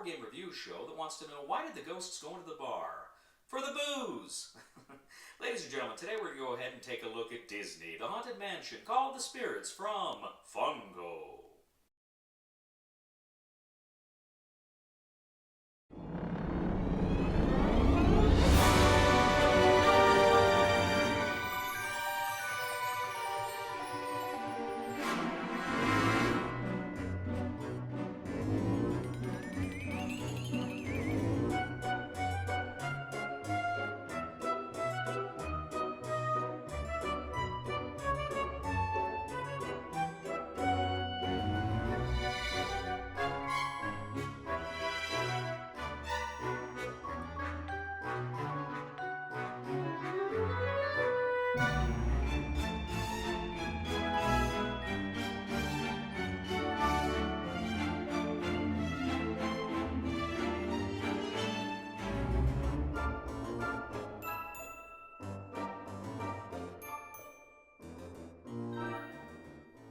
game review show that wants to know, why did the ghosts go into the bar? For the booze! Ladies and gentlemen, today we're going to go ahead and take a look at Disney, the Haunted Mansion, called the Spirits from Funko.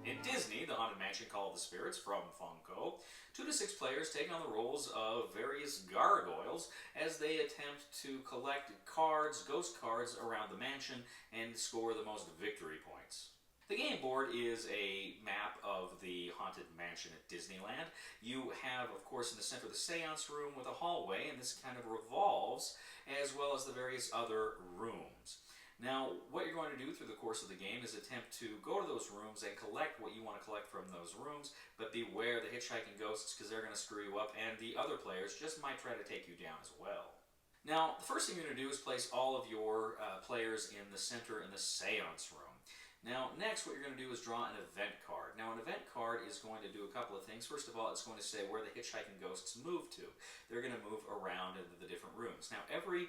In Disney, the Haunted Mansion called the Spirits from Funko, 2 to 6 players take on the roles of various gargoyles as they attempt to collect cards, ghost cards, around the mansion and score the most victory points. The game board is a map of the Haunted Mansion at Disneyland. You have, of course, in the center the seance room with a hallway, and this kind of revolves, as well as the various other rooms. Now, what you're going to do through the course of the game is attempt to go to those rooms and collect what you want to collect from those rooms, but beware the hitchhiking ghosts, because they're going to screw you up, and the other players just might try to take you down as well. Now, the first thing you're going to do is place all of your players in the center in the seance room. Now, next what you're going to do is draw an event card. Now, an event card is going to do a couple of things. First of all, it's going to say where the hitchhiking ghosts move to. They're going to move around into the different rooms. Now, every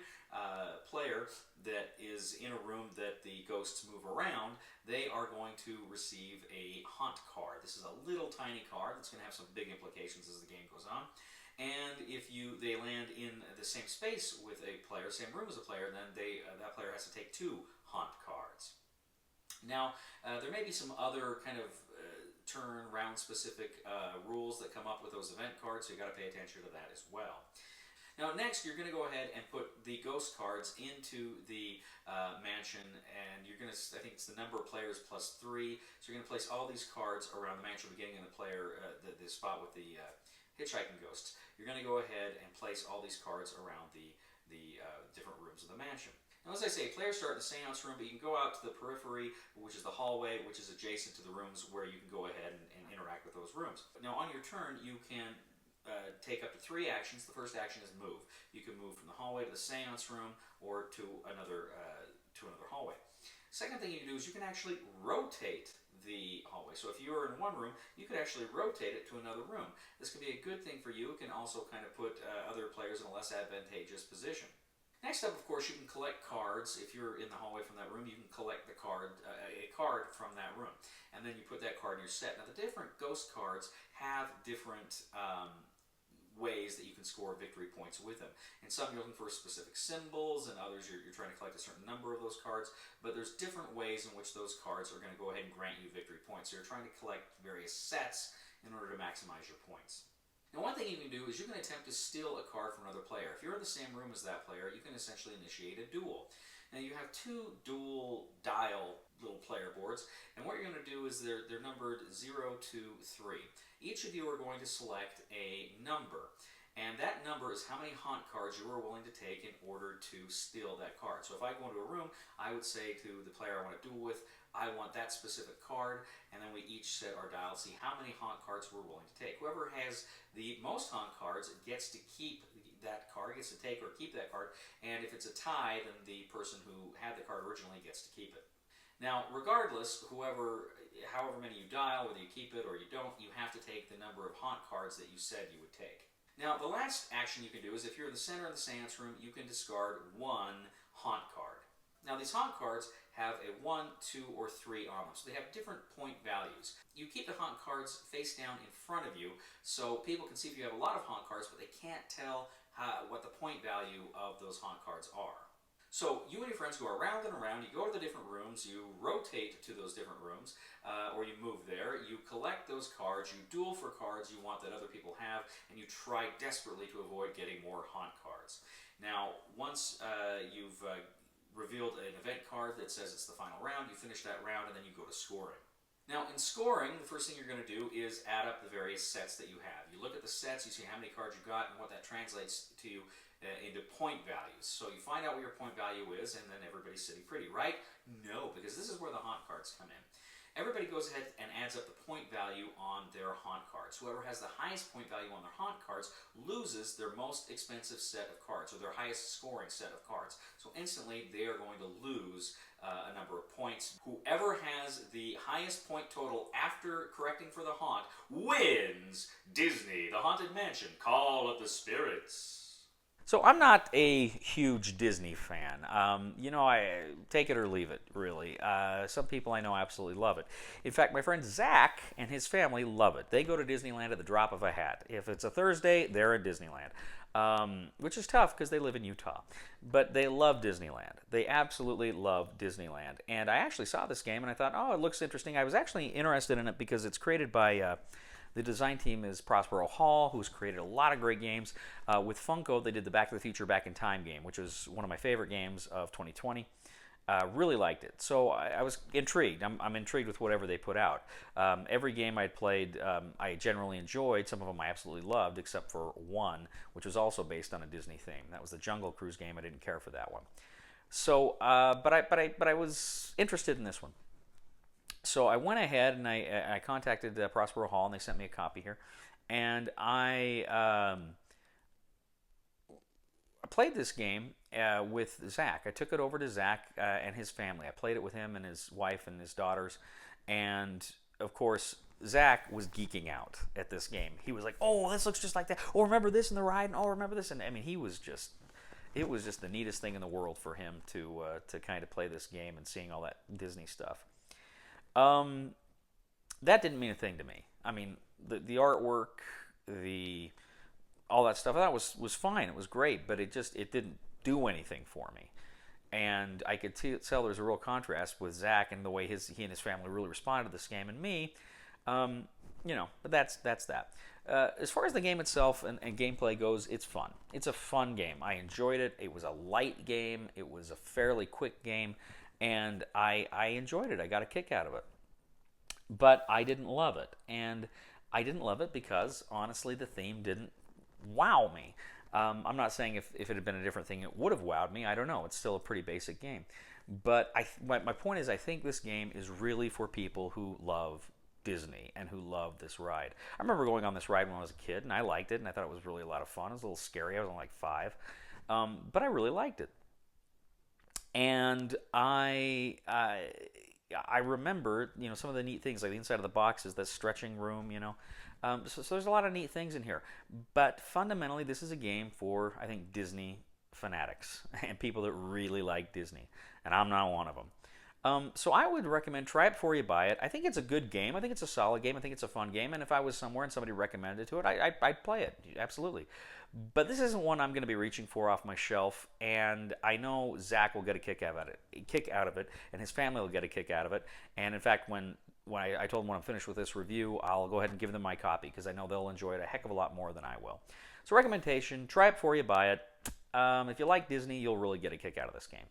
player that is in a room that the ghosts move around, they are going to receive a haunt card. This is a little tiny card that's going to have some big implications as the game goes on. And if they land in the same space with a player, same room as a player, then that player has to take 2 haunt cards. Now, there may be some other kind of turn round specific rules that come up with those event cards, so you've got to pay attention to that as well. Now, next you're going to go ahead and put the ghost cards into the mansion, and you're going to, I think it's the number of players plus 3, so you're going to place all these cards around the mansion, beginning in the player, the spot with the hitchhiking ghosts. You're going to go ahead and place all these cards around the different rooms of the mansion. Now, as I say, players start in the seance room, but you can go out to the periphery, which is the hallway, which is adjacent to the rooms where you can go ahead and interact with those rooms. Now, on your turn, you can take up to 3 actions. The first action is move. You can move from the hallway to the seance room or to another hallway. Second thing you can do is you can actually rotate the hallway. So if you were in one room, you could actually rotate it to another room. This can be a good thing for you. It can also kind of put other players in a less advantageous position. Next up, of course, you can collect cards. If you're in the hallway from that room, you can collect a card from that room. And then you put that card in your set. Now, the different ghost cards have different ways that you can score victory points with them. In some, you're looking for specific symbols, and others, you're trying to collect a certain number of those cards. But there's different ways in which those cards are going to go ahead and grant you victory points. So you're trying to collect various sets in order to maximize your points. Now, one thing you can do is you can attempt to steal a card from another player. If you're in the same room as that player, you can essentially initiate a duel. Now, you have 2 dual dial little player boards, and what you're going to do is they're numbered 0 to 3. Each of you are going to select a number, and that number is how many haunt cards you are willing to take in order to steal that card. So if I go into a room, I would say to the player I want to duel with, I want that specific card, and then we each set our dial to see how many haunt cards we're willing to take. Whoever has the most haunt cards gets to keep that card, gets to take or keep that card, and if it's a tie, then the person who had the card originally gets to keep it. Now, regardless, however many you dial, whether you keep it or you don't, you have to take the number of haunt cards that you said you would take. Now, the last action you can do is if you're in the center of the seance room, you can discard 1 haunt card. Now, these haunt cards have a 1, 2, or 3 on them, so they have different point values. You keep the haunt cards face down in front of you, so people can see if you have a lot of haunt cards, but they can't tell what the point value of those haunt cards are. So you and your friends go around and around, you go to the different rooms, you rotate to those different rooms, or you move there, you collect those cards, you duel for cards you want that other people have, and you try desperately to avoid getting more haunt cards. Now, once you've revealed an event card that says it's the final round, you finish that round, and then you go to scoring. Now, in scoring, the first thing you're going to do is add up the various sets that you have. You look at the sets, you see how many cards you got, and what that translates to you into point values. So you find out what your point value is, and then everybody's sitting pretty, right? No, because this is where the haunt cards come in. Everybody goes ahead and adds up the point value on their haunt cards. Whoever has the highest point value on their haunt cards loses their most expensive set of cards, or their highest scoring set of cards. So instantly, they are going to lose a number of points. Whoever has the highest point total after correcting for the haunt wins Disney, the Haunted Mansion, Call of the Spirits. So I'm not a huge Disney fan. I take it or leave it, really. Some people I know absolutely love it. In fact, my friend Zach and his family love it. They go to Disneyland at the drop of a hat. If it's a Thursday, they're in Disneyland, which is tough because they live in Utah. But they love Disneyland. They absolutely love Disneyland. And I actually saw this game and I thought, oh, it looks interesting. I was actually interested in it because it's created by... The design team is Prospero Hall, who's created a lot of great games. With Funko, they did the Back to the Future Back in Time game, which was one of my favorite games of 2020. Really liked it. So I was intrigued. I'm intrigued with whatever they put out. Every game I'd played, I generally enjoyed. Some of them I absolutely loved, except for one, which was also based on a Disney theme. That was the Jungle Cruise game. I didn't care for that one. So, but I was interested in this one. So I went ahead and I contacted Prospero Hall, and they sent me a copy here. And I played this game with Zach. I took it over to Zach and his family. I played it with him and his wife and his daughters. And, of course, Zach was geeking out at this game. He was like, oh, this looks just like that. Oh, remember this in the ride? And oh, remember this? And, I mean, it was just the neatest thing in the world for him to kind of play this game and seeing all that Disney stuff. That didn't mean a thing to me. I mean, the artwork, all that stuff, I thought was fine. It was great, but it didn't do anything for me. And I could tell there's a real contrast with Zach and the way he and his family really responded to this game, and me, but that's that. As far as the game itself and gameplay goes, it's fun. It's a fun game. I enjoyed it. It was a light game. It was a fairly quick game. And I enjoyed it. I got a kick out of it. But I didn't love it. And I didn't love it because, honestly, the theme didn't wow me. I'm not saying if it had been a different thing, it would have wowed me. I don't know. It's still a pretty basic game. But my point is, I think this game is really for people who love Disney and who love this ride. I remember going on this ride when I was a kid, and I liked it, and I thought it was really a lot of fun. It was a little scary. I was only like 5. But I really liked it. And I remember, some of the neat things, like the inside of the boxes, the stretching room, So there's a lot of neat things in here. But fundamentally, this is a game for, I think, Disney fanatics and people that really like Disney. And I'm not one of them. So I would recommend, try it before you buy it. I think it's a good game. I think it's a solid game. I think it's a fun game. And if I was somewhere and somebody recommended to it, I'd play it. Absolutely. But this isn't one I'm going to be reaching for off my shelf, and I know Zach will get a kick out of it, and his family will get a kick out of it. And in fact, when I told them when I'm finished with this review, I'll go ahead and give them my copy because I know they'll enjoy it a heck of a lot more than I will. So recommendation, try it before you buy it. If you like Disney, you'll really get a kick out of this game.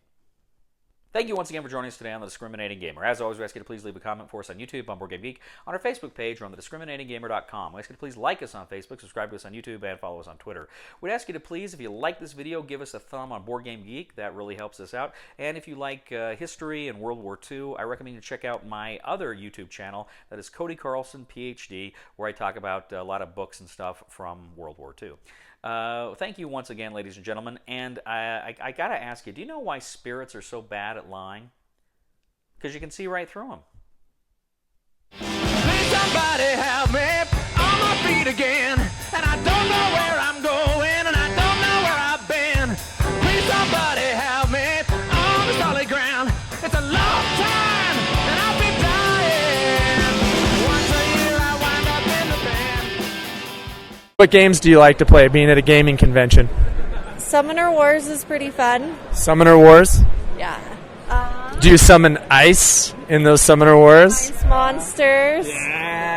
Thank you once again for joining us today on The Discriminating Gamer. As always, we ask you to please leave a comment for us on YouTube, on Board Game Geek, on our Facebook page, or on thediscriminatinggamer.com. We ask you to please like us on Facebook, subscribe to us on YouTube, and follow us on Twitter. We'd ask you to please, if you like this video, give us a thumb on Board Game Geek. That really helps us out. And if you like history and World War II, I recommend you check out my other YouTube channel. That is Cody Carlson, PhD, where I talk about a lot of books and stuff from World War II. Thank you once again, ladies and gentlemen, and I gotta ask you, do you know why spirits are so bad at lying? Because you can see right through them. Please somebody help me on my feet again, and I don't know where I'm going, and I don't know where I've been. Please somebody help me on the solid ground. It's a long time, and I'll be dying. Once a year I wind up in the band. What games do you like to play, being at a gaming convention? Summoner Wars is pretty fun. Summoner Wars? Yeah. Do you summon ice in those Summoner Wars? Ice monsters. Yeah.